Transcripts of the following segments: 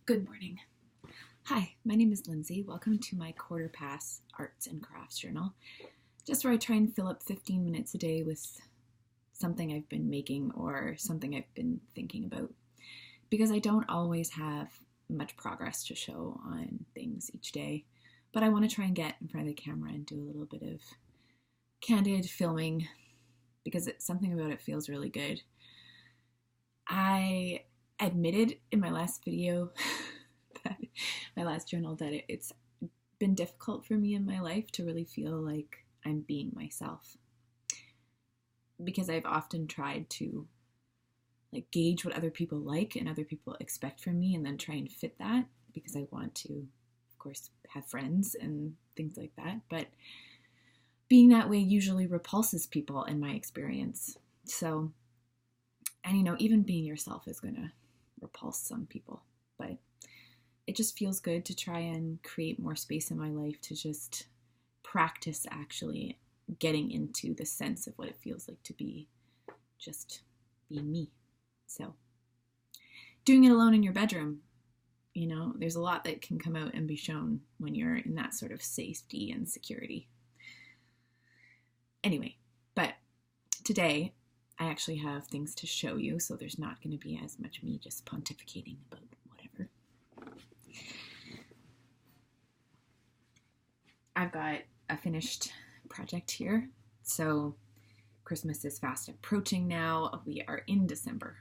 Good morning. Hi, my name is Lindsay. Welcome to my Quarter Pass Arts and Crafts Journal, just where I try and fill up 15 minutes a day with something I've been making or something I've been thinking about, because I don't always have much progress to show on things each day, but I want to try and get in front of the camera and do a little bit of candid filming because something about it feels really good. I admitted in my last video, my last journal, that it's been difficult for me in my life to really feel like I'm being myself, because I've often tried to gauge what other people like and other people expect from me and then try and fit that, because I want to, of course, have friends and things like that. But being that way usually repulses people in my experience. So, and even being yourself is going to repulse some people, but it just feels good to try and create more space in my life to just practice actually getting into the sense of what it feels like to be just being me. So doing it alone in your bedroom, there's a lot that can come out and be shown when you're in that sort of safety and security. Anyway, but today I actually have things to show you, so there's not going to be as much me just pontificating about whatever. I've got a finished project here. So Christmas is fast approaching now. We are in December.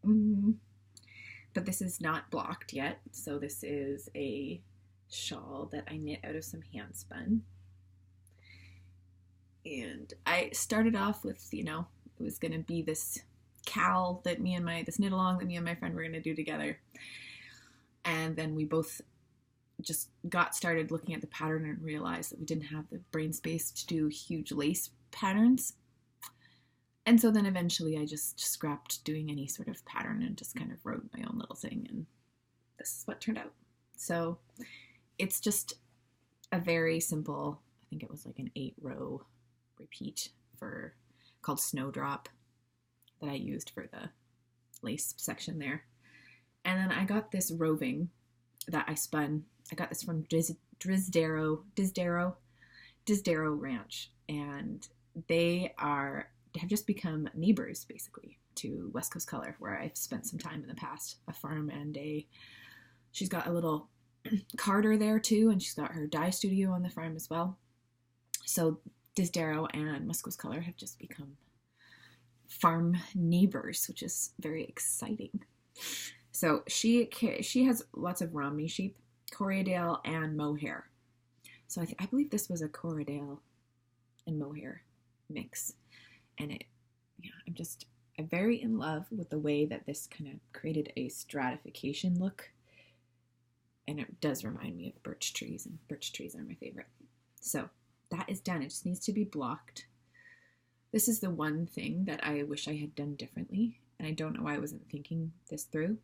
But this is not blocked yet. So this is a shawl that I knit out of some handspun. And I started off with, it was going to be this cowl that this knit along that me and my friend were going to do together. And then we both just got started looking at the pattern and realized that we didn't have the brain space to do huge lace patterns. And so then eventually I just scrapped doing any sort of pattern and just kind of wrote my own little thing, and this is what turned out. So it's just a very simple, I think it was like an 8-row repeat called Snowdrop that I used for the lace section there. And then I got this Roving that I spun. I got this from Disdero Ranch, and they have just become neighbors basically to West Coast Color, where I've spent some time in the past, a farm, and she's got a little garter there too, and she's got her dye studio on the farm as well. So Disdero and West Coast Color have just become farm neighbors, which is very exciting. So she has lots of Romney sheep, Corriedale, and Mohair. So I believe this was a Corriedale and Mohair mix. And I'm very in love with the way that this kind of created a stratification look. And it does remind me of birch trees, and birch trees are my favorite. So that is done. It just needs to be blocked. This is the one thing that I wish I had done differently, and I don't know why I wasn't thinking this through.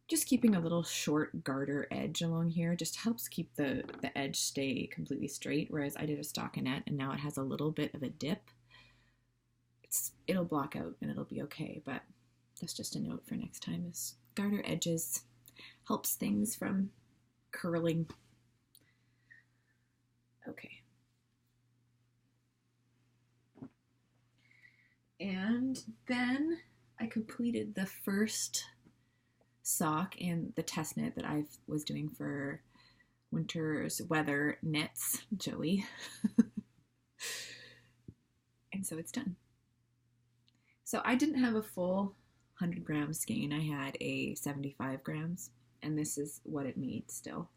Just keeping a little short garter edge along here just helps keep the edge stay completely straight, whereas I did a stockinette and now it has a little bit of a dip. It'll block out and it'll be okay, but that's just a note for next time, is garter edges helps things from curling. Okay. And then I completed the first sock in the test knit that I was doing for winter's weather knits, Joey. And so it's done. So I didn't have a full 100 gram skein. I had a 75 grams, and this is what it made still.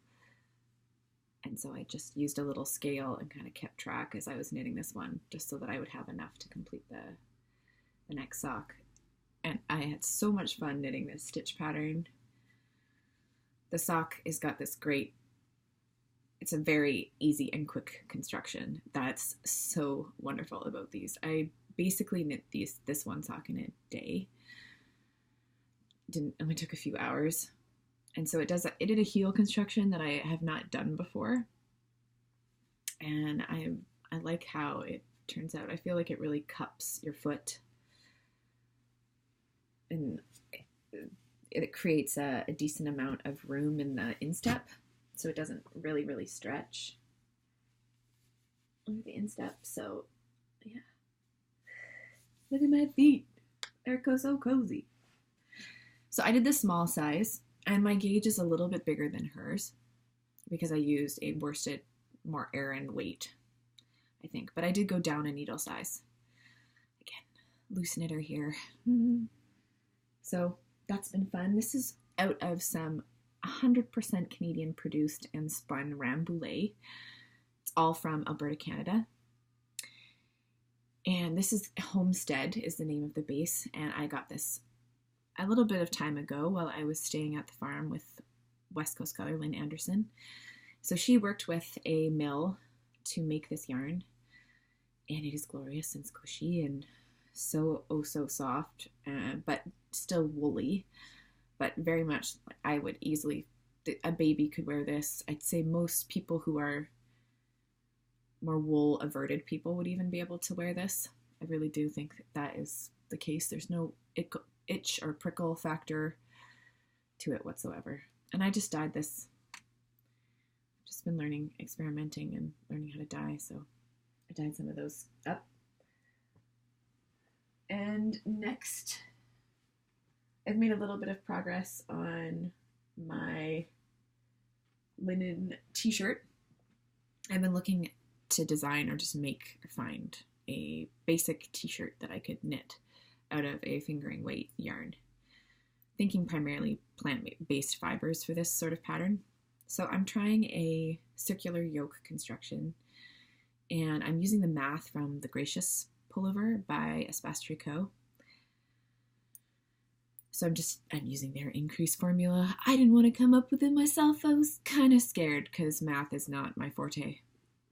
And so I just used a little scale and kind of kept track as I was knitting this one, just so that I would have enough to complete the next sock. And I had so much fun knitting this stitch pattern. The sock has got this great, it's a very easy and quick construction. That's so wonderful about these. I basically knit this one sock in a day. It only took a few hours. And so it did a heel construction that I have not done before. And I like how it turns out. I feel like it really cups your foot. And it creates a decent amount of room in the instep, so it doesn't really stretch on the instep. So yeah, look at my feet, they're so cozy. So I did the small size, and my gauge is a little bit bigger than hers because I used a worsted more Aran weight, I think, but I did go down a needle size. Again, loose knitter here. So that's been fun. This is out of some 100% Canadian produced and spun Rambouillet. It's all from Alberta, Canada. And this is Homestead is the name of the base. And I got this a little bit of time ago while I was staying at the farm with West Coast Color, Lynn Anderson. So she worked with a mill to make this yarn. And it is glorious and squishy and so, oh so soft, but still woolly. But very much, I would easily, a baby could wear this. I'd say most people who are more wool averted people would even be able to wear this. I really do think that is the case. There's no itch or prickle factor to it whatsoever. And I just dyed this. I've just been learning, experimenting and learning how to dye. So I dyed some of those up. And next, I've made a little bit of progress on my linen t-shirt. I've been looking to design or just make or find a basic t-shirt that I could knit out of a fingering weight yarn. Thinking primarily plant-based fibers for this sort of pattern. So I'm trying a circular yoke construction, and I'm using the math from the Gracious Pullover by Espace Tricot. So I'm using their increase formula. I didn't want to come up with it myself. I was kind of scared because math is not my forte.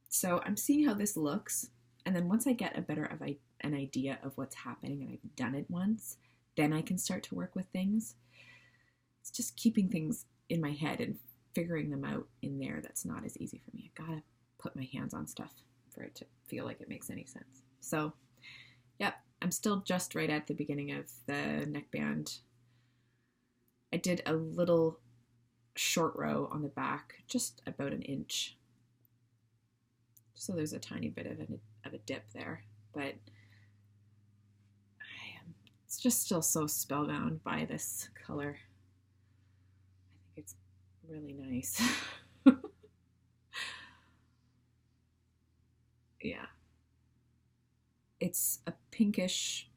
So I'm seeing how this looks, and then once I get a better of an idea of what's happening and I've done it once, then I can start to work with things. It's just keeping things in my head and figuring them out in there that's not as easy for me. I gotta put my hands on stuff for it to feel like it makes any sense. So, yep, I'm still just right at the beginning of the neckband. I did a little short row on the back, just about an inch. So there's a tiny bit of a dip there, but it's just still so spellbound by this color. I think it's really nice. Yeah. It's a pinkish,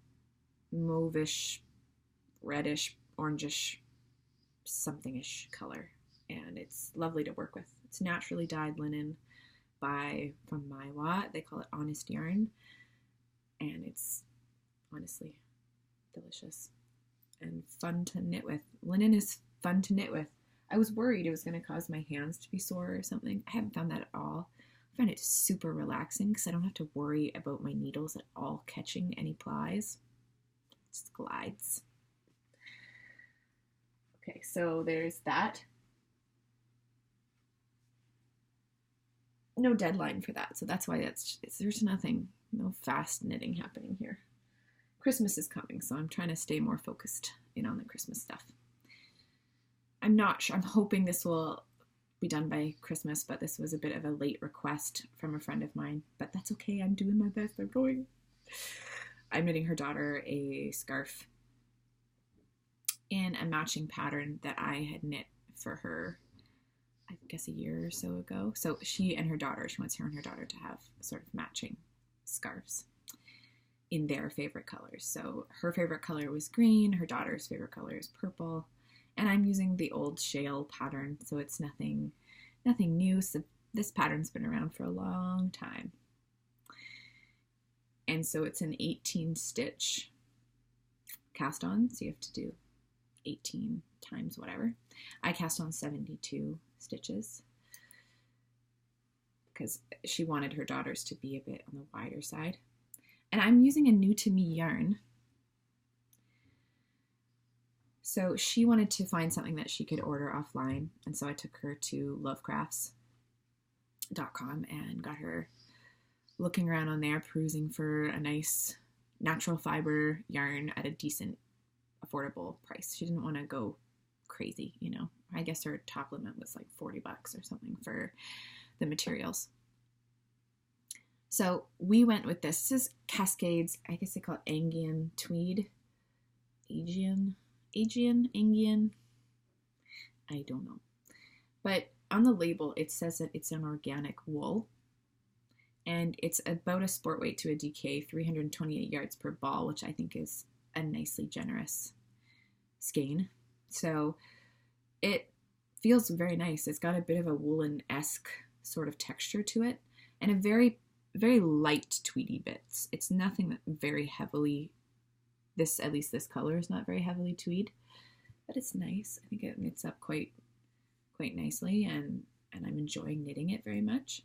mauvish, reddish, orangish, something-ish color, and it's lovely to work with. It's naturally dyed linen from Maiwa. They call it Honest Yarn, and it's honestly delicious and fun to knit with. Linen is fun to knit with. I was worried it was going to cause my hands to be sore or something. I haven't found that at all. I find it super relaxing because I don't have to worry about my needles at all catching any plies. It just glides. Okay, so there's that. No deadline for that, so that's why there's no fast knitting happening here. Christmas is coming, so I'm trying to stay more focused in on the Christmas stuff. I'm not sure. I'm hoping this will be done by Christmas, but this was a bit of a late request from a friend of mine, but that's okay. I'm doing my best. I'm knitting her daughter a scarf in a matching pattern that I had knit for her, I guess a year or so ago. So she wants her and her daughter to have sort of matching scarves in their favorite colors. So her favorite color was green, her daughter's favorite color is purple, and I'm using the old shale pattern, so it's nothing new. So this pattern's been around for a long time. And so it's an 18 stitch cast on, so you have to do 18 times whatever. I cast on 72 stitches because she wanted her daughters to be a bit on the wider side. And I'm using a new to me yarn. So she wanted to find something that she could order offline, and so I took her to lovecrafts.com and got her looking around on there, perusing for a nice natural fiber yarn at a decent, affordable price. She didn't want to go crazy, you know. I guess her top limit was like $40 or something for the materials. So we went with this. This is Cascades. I guess they call it Angian tweed. Angian. I don't know. But on the label, it says that it's an organic wool. And it's about a sport weight to a DK, 328 yards per ball, which I think is a nicely generous skein. So it feels very nice. It's got a bit of a woolen-esque sort of texture to it, and a very, very light tweedy bits. It's nothing that very heavily, at least this color is not very heavily tweed, but it's nice. I think it knits up quite nicely, and I'm enjoying knitting it very much.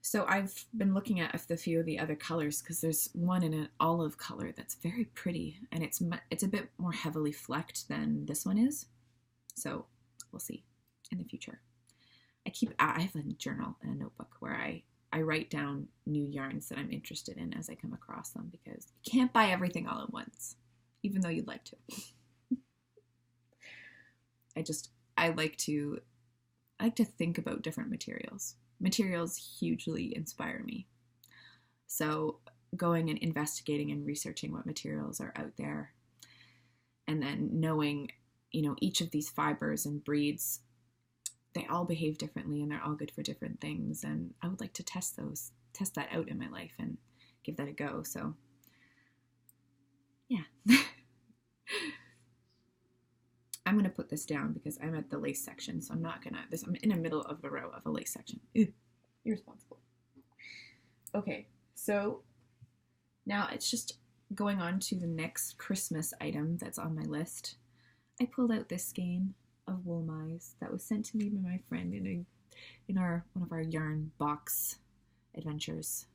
So I've been looking at a few of the other colors, because there's one in an olive color that's very pretty, and it's a bit more heavily flecked than this one is. So we'll see in the future. I have a journal and a notebook where I write down new yarns that I'm interested in as I come across them, because you can't buy everything all at once, even though you'd like to. I like to think about different materials. Materials hugely inspire me. So going and investigating and researching what materials are out there, and then knowing, you know, each of these fibers and breeds, they all behave differently and they're all good for different things. And I would like to test that out in my life and give that a go. So yeah. I'm going to put this down because I'm at the lace section, so I'm not going to, I'm in the middle of a row of a lace section. Ew, irresponsible. Okay, so now it's just going on to the next Christmas item that's on my list. I pulled out this skein of wool mice that was sent to me by my friend in one of our yarn box adventures.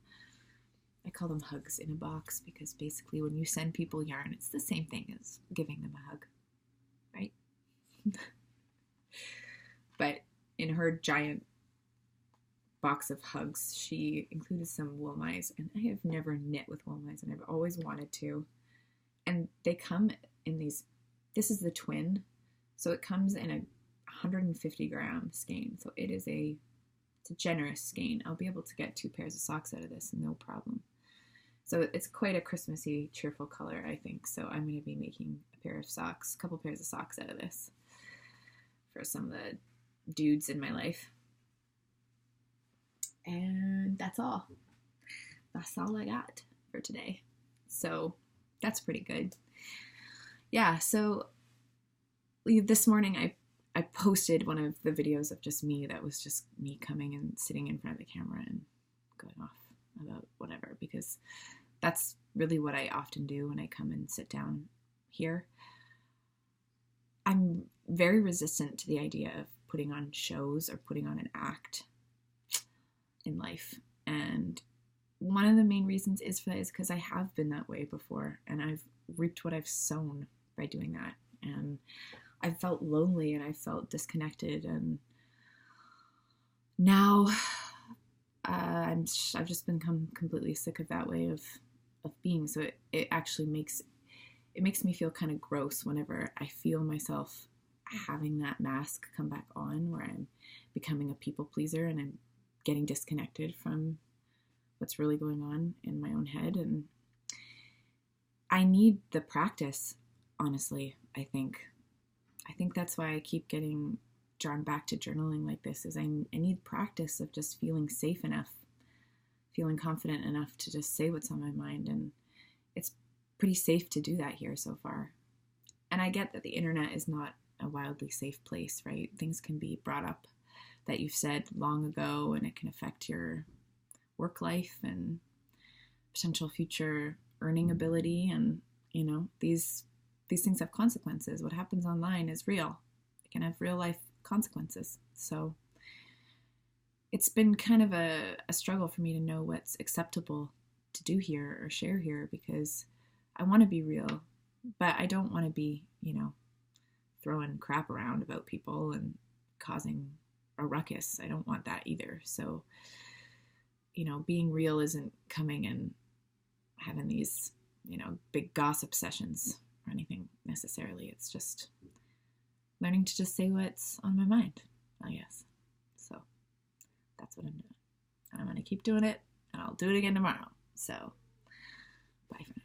I call them hugs in a box, because basically when you send people yarn, it's the same thing as giving them a hug, right? But in her giant box of hugs, she included some wool mice, and I have never knit with wool mice, and I've always wanted to. And they come in these, this is the twin, so it comes in a 150 gram skein, so it's a generous skein. I'll be able to get 2 pairs of socks out of this, no problem. So it's quite a Christmassy, cheerful color, I think. So I'm going to be making a couple pairs of socks out of this for some of the dudes in my life. And that's all. That's all I got for today. So that's pretty good. Yeah, so this morning I posted one of the videos of just me, that was just me coming and sitting in front of the camera and going off about whatever, because that's really what I often do when I come and sit down here. I'm very resistant to the idea of putting on shows or putting on an act in life. And one of the main reasons is because I have been that way before, and I've reaped what I've sown by doing that. And I felt lonely and I felt disconnected, and now I've just become completely sick of that way of being. So it actually makes me feel kind of gross whenever I feel myself having that mask come back on, where I'm becoming a people pleaser and I'm getting disconnected from what's really going on in my own head. And I need the practice, honestly. I think that's why I keep getting drawn back to journaling like this, is I need practice of just feeling safe enough, feeling confident enough to just say what's on my mind. And it's pretty safe to do that here so far. And I get that the internet is not a wildly safe place, right? Things can be brought up that you've said long ago, and it can affect your work life and potential future earning ability. And, you know, these things have consequences. What happens online is real. It can have real life consequences. So it's been kind of a struggle for me to know what's acceptable to do here or share here, because I want to be real, but I don't want to be, you know, throwing crap around about people and causing a ruckus. I don't want that either. So, you know, being real isn't coming and having these, you know, big gossip sessions or anything necessarily. It's just learning to just say what's on my mind, I guess. So that's what I'm doing. And I'm going to keep doing it, and I'll do it again tomorrow. So bye for now.